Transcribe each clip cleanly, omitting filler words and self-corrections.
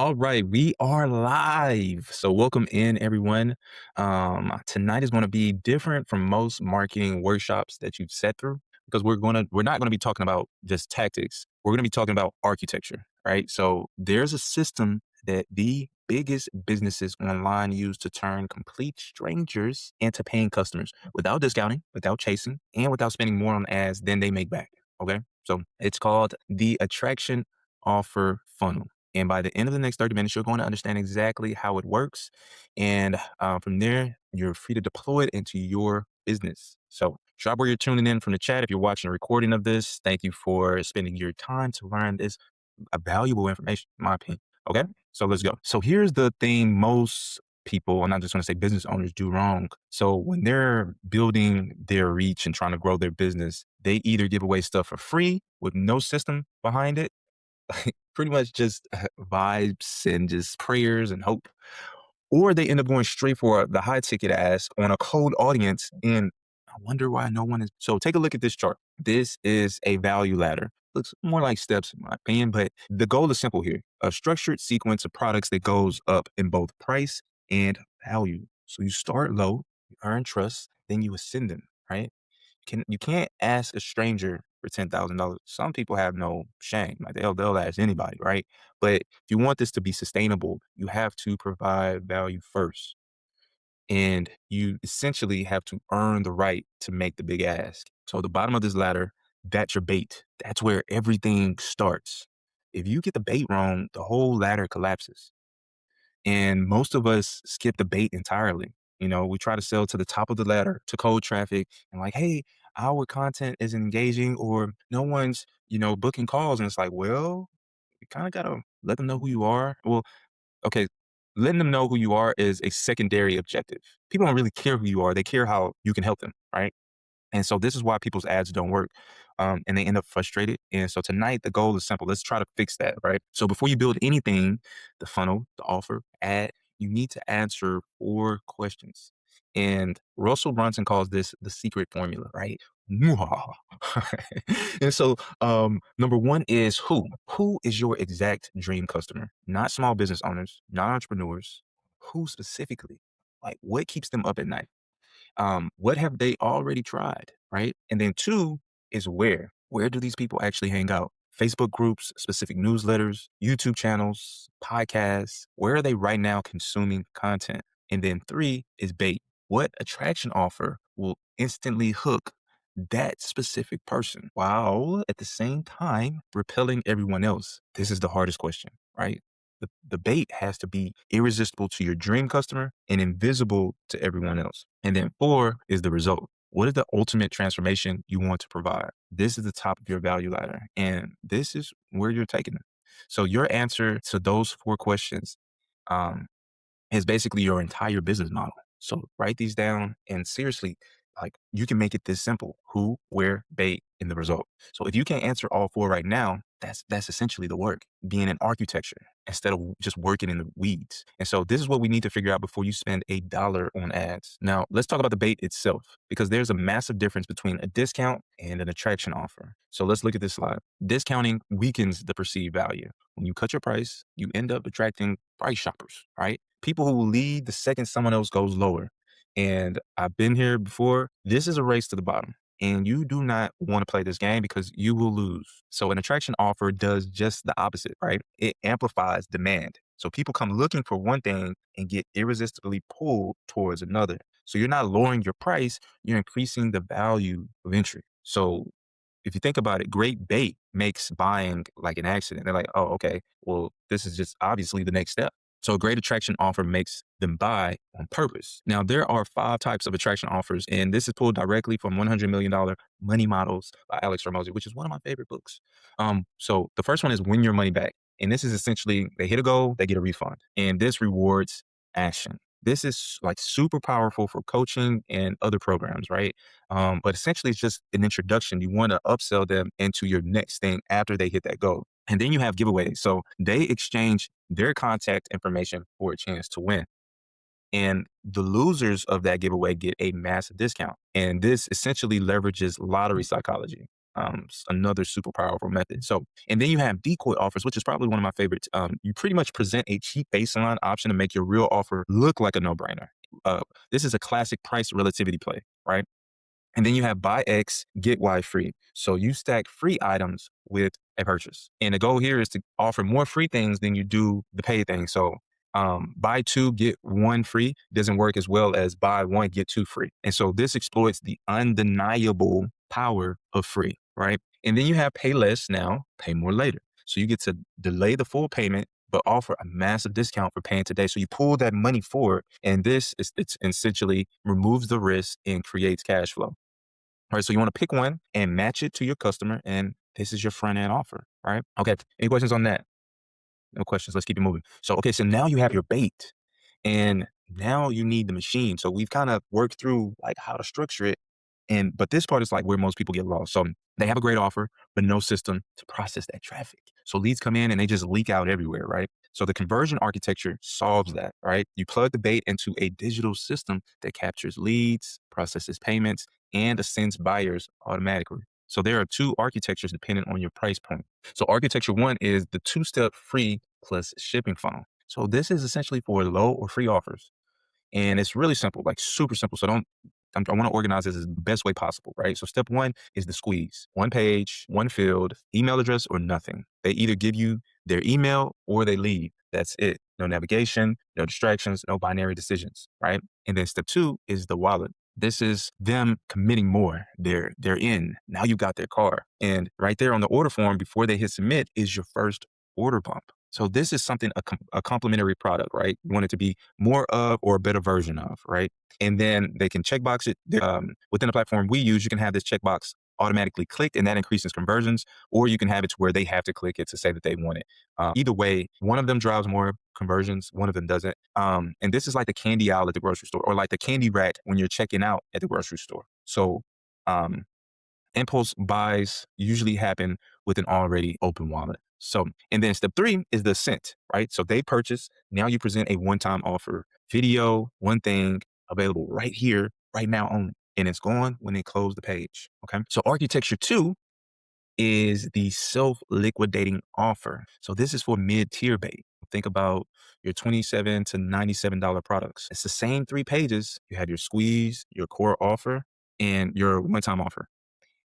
All right, we are live. So welcome in everyone. Tonight is going to be different from most marketing workshops that you've sat through because we're not going to be talking about just tactics. We're going to be talking about architecture, right? So there's a system that the biggest businesses online use to turn complete strangers into paying customers without discounting, without chasing, and without spending more on ads than they make back. Okay. So it's called the attraction offer funnel. And by the end of the next 30 minutes, you're going to understand exactly how it works. And from there, you're free to deploy it into your business. So drop where you're tuning in from the chat. If you're watching a recording of this, thank you for spending your time to learn this valuable information, in my opinion. Okay, so let's go. So here's the thing most people, I'm not just going to say business owners, do wrong. So when they're building their reach and trying to grow their business, they either give away stuff for free with no system behind it, pretty much just vibes and just prayers and hope. Or they end up going straight for the high ticket ask on a cold audience. And I wonder why no one is. So take a look at this chart. This is a value ladder. Looks more like steps in my opinion, but the goal is simple here. A structured sequence of products that goes up in both price and value. So you start low, you earn trust, then you ascend them, right? You can't ask a stranger for $10,000. Some people have no shame. Like they'll ask anybody, right? But if you want this to be sustainable, you have to provide value first. And you essentially have to earn the right to make the big ask. So the bottom of this ladder, that's your bait. That's where everything starts. If you get the bait wrong, the whole ladder collapses. And most of us skip the bait entirely. You know, we try to sell to the top of the ladder to cold traffic and like, hey, our content is engaging or no one's, booking calls. And it's like, well, you kind of got to let them know who you are. Well, okay, letting them know who you are is a secondary objective. People don't really care who you are. They care how you can help them, right? And so this is why people's ads don't work. And they end up frustrated. And so tonight, the goal is simple. Let's try to fix that, right? So before you build anything, the funnel, the offer, ad, you need to answer 4 questions. And Russell Brunson calls this the secret formula, right? And so number one is who? Who is your exact dream customer? Not small business owners, not entrepreneurs. Who specifically? Like what keeps them up at night? What have they already tried, right? And then 2 is where. Where do these people actually hang out? Facebook groups, specific newsletters, YouTube channels, podcasts. Where are they right now consuming content? And then 3 is bait. What attraction offer will instantly hook that specific person while at the same time repelling everyone else? This is the hardest question, right? The bait has to be irresistible to your dream customer and invisible to everyone else. And then 4 is the result. What is the ultimate transformation you want to provide? This is the top of your value ladder, and this is where you're taking it. So your answer to those 4 questions um, is basically your entire business model. So write these down and seriously, like you can make it this simple: who, where, bait, and the result. So if you can't answer all 4 right now, that's essentially the work, being an architecture instead of just working in the weeds. And so this is what we need to figure out before you spend $1 on ads. Now let's talk about the bait itself, because there's a massive difference between a discount and an attraction offer. So let's look at this slide. Discounting weakens the perceived value. When you cut your price, you end up attracting price shoppers, right? People who will lead the second someone else goes lower. And I've been here before. This is a race to the bottom. And you do not want to play this game because you will lose. So an attraction offer does just the opposite, right? It amplifies demand. So people come looking for one thing and get irresistibly pulled towards another. So you're not lowering your price, you're increasing the value of entry. So if you think about it, great bait makes buying like an accident. They're like, oh, okay, well, this is just obviously the next step. So a great attraction offer makes them buy on purpose. Now, there are 5 types of attraction offers, and this is pulled directly from $100 million Money Models by Alex Ramosi, which is one of my favorite books. So the first one is win your money back. And this is essentially they hit a goal, they get a refund. And this rewards action. This is like super powerful for coaching and other programs, right? But essentially, it's just an introduction. You want to upsell them into your next thing after they hit that goal. And then you have giveaways. So they exchange their contact information for a chance to win. And the losers of that giveaway get a massive discount. And this essentially leverages lottery psychology. Another super powerful method. So, and then you have decoy offers, which is probably one of my favorites. You pretty much present a cheap baseline option to make your real offer look like a no-brainer. Uh, this is a classic price relativity play, right? And then you have buy X, get Y free. So you stack free items with a purchase. And the goal here is to offer more free things than you do the paid thing. So buy two, get one free doesn't work as well as buy one, get two free. And so this exploits the undeniable power of free, right? And then you have pay less now, pay more later. So you get to delay the full payment, but offer a massive discount for paying today. So you pull that money forward, and this is it's essentially removes the risk and creates cash flow. All right, so you want to pick one and match it to your customer, and this is your front end offer, right? Okay, any questions on that? No questions. Let's keep it moving. So, okay, so now you have your bait, and now you need the machine. So we've kind of worked through like how to structure it, and but this part is like where most people get lost. So they have a great offer, but no system to process that traffic. So leads come in and they just leak out everywhere, right? So the conversion architecture solves that, right? You plug the bait into a digital system that captures leads, processes payments, and assigns buyers automatically. So there are two architectures depending on your price point. So architecture one is the two-step free plus shipping funnel. So this is essentially for low or free offers. And it's really simple, like super simple. So I want to organize this as the best way possible, right? So step one is the squeeze. One page, one field, email address or nothing. They either give you their email or they leave. That's it. No navigation, no distractions, no binary decisions, right? And then step two is the wallet. This is them committing more. They're in. Now you got their car. And right there on the order form before they hit submit is your first order bump. So this is something a complementary product, right? You want it to be more of or a better version of, right? And then they can checkbox it. Within the platform we use, you can have this checkbox automatically clicked and that increases conversions, or you can have it to where they have to click it to say that they want it. Either way, one of them drives more conversions, one of them doesn't. And this is like the candy aisle at the grocery store or like the candy rack when you're checking out at the grocery store. So um, impulse buys usually happen with an already open wallet. So, and then step three is the scent, right? So they purchase. Now you present a one-time offer, video, one thing available right here, right now only. And it's gone when they close the page. Okay. So architecture two is the self-liquidating offer. So this is for mid-tier bait. Think about your $27 to $97 products. It's the same three pages. You have your squeeze, your core offer, and your one-time offer.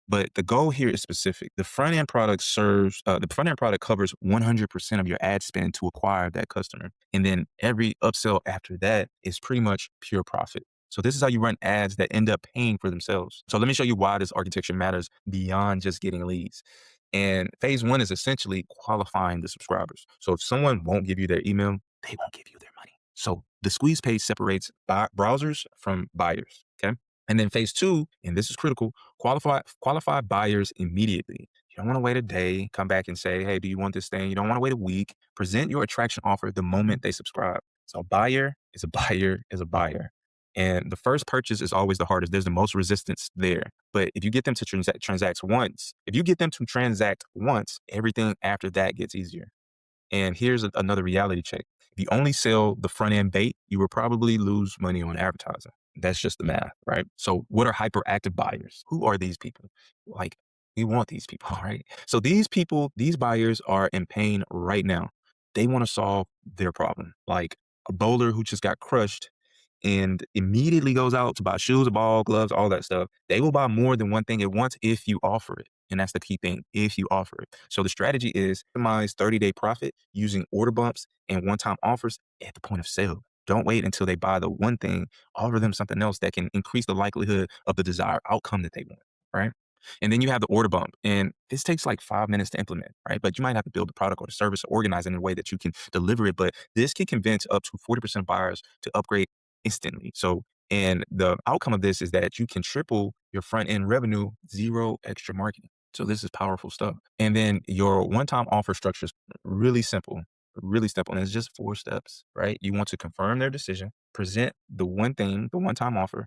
But the goal here is specific. The front end product covers 100% of your ad spend to acquire that customer. And then every upsell after that is pretty much pure profit. So this is how you run ads that end up paying for themselves. So let me show you why this architecture matters beyond just getting leads. And phase one is essentially qualifying the subscribers. So if someone won't give you their email, they won't give you their money. So the squeeze page separates browsers from buyers. Okay. And then phase two, and this is critical, qualify buyers immediately. You don't want to wait a day, come back and say, hey, do you want this thing? You don't want to wait a week. Present your attraction offer the moment they subscribe. So a buyer is a buyer is a buyer. And the first purchase is always the hardest. There's the most resistance there. But if you get them to transact once, everything after that gets easier. And here's another reality check. If you only sell the front end bait, you will probably lose money on advertising. That's just the math, right? So what are hyperactive buyers? Who are these people? Like, we want these people, right? So these people, these buyers are in pain right now. They want to solve their problem. Like a bowler who just got crushed and immediately goes out to buy shoes, a ball, gloves, all that stuff. They will buy more than one thing at once if you offer it. And that's the key thing, if you offer it. So the strategy is optimize 30-day profit using order bumps and one-time offers at the point of sale. Don't wait until they buy the one thing. Offer them something else that can increase the likelihood of the desired outcome that they want, right? And then you have the order bump. And this takes like 5 minutes to implement, right? But you might have to build the product or the service or organize it in a way that you can deliver it. But this can convince up to 40% of buyers to upgrade instantly. So, and the outcome of this is that you can triple your front end revenue, zero extra marketing. So this is powerful stuff. And then your one-time offer structure is really simple. And it's just 4 steps, right? You want to confirm their decision, present the one thing, the one-time offer,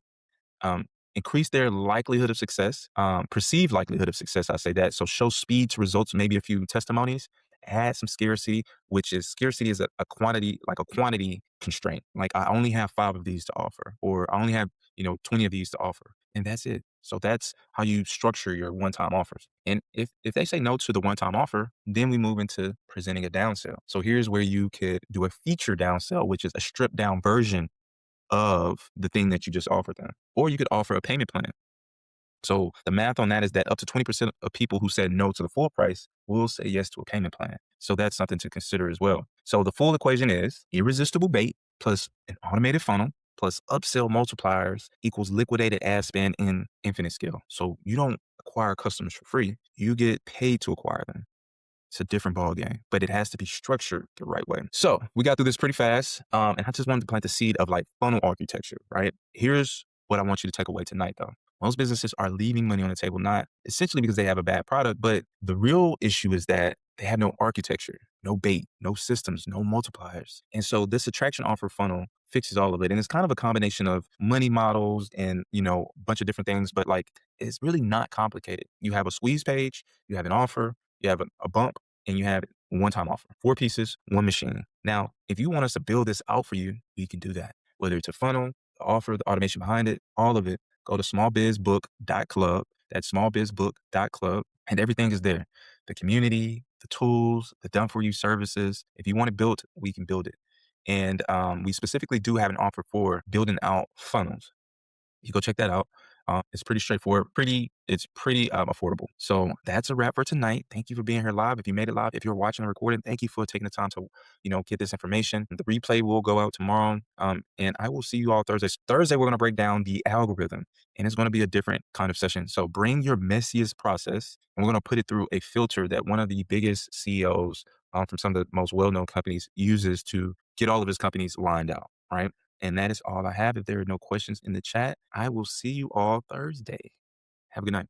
um, increase their likelihood of success, perceived likelihood of success. I say that. So show speed to results, maybe a few testimonies, add some scarcity, which is scarcity is a quantity, like a quantity constraint. Like I only have 5 of these to offer, or I only have, 20 of these to offer. and that's it. So that's how you structure your one-time offers. And if they say no to the one-time offer, then we move into presenting a downsell. So here's where you could do a feature downsell, which is a stripped down version of the thing that you just offered them. Or you could offer a payment plan. So the math on that is that up to 20% of people who said no to the full price will say yes to a payment plan. So that's something to consider as well. So the full equation is irresistible bait plus an automated funnel plus upsell multipliers equals liquidated ad spend in infinite scale. So you don't acquire customers for free. You get paid to acquire them. It's a different ball game, but it has to be structured the right way. So we got through this pretty fast, and I just wanted to plant the seed of like funnel architecture. Right? Here's what I want you to take away tonight, though. Most businesses are leaving money on the table, not essentially because they have a bad product, but the real issue is that they have no architecture, no bait, no systems, no multipliers. And so this attraction offer funnel fixes all of it. And it's kind of a combination of money models and, a bunch of different things, but like it's really not complicated. You have a squeeze page, you have an offer, you have a bump, and you have one-time offer. 4 pieces, 1 machine. Now, if you want us to build this out for you, we can do that. Whether it's a funnel, the offer, the automation behind it, all of it, go to smallbizbook.club. That's smallbizbook.club, and everything is there. The community, the tools, the done for you services. If you want it built, we can build it. And we specifically do have an offer for building out funnels. You go check that out. It's pretty straightforward. It's pretty affordable. So that's a wrap for tonight. Thank you for being here live. If you made it live, if you're watching the recording, thank you for taking the time to, get this information. The replay will go out tomorrow. And I will see you all Thursday. Thursday, we're going to break down the algorithm, and it's going to be a different kind of session. So bring your messiest process, and we're going to put it through a filter that one of the biggest CEOs from some of the most well-known companies uses to get all of his companies lined out. Right. And that is all I have. If there are no questions in the chat, I will see you all Thursday. Have a good night.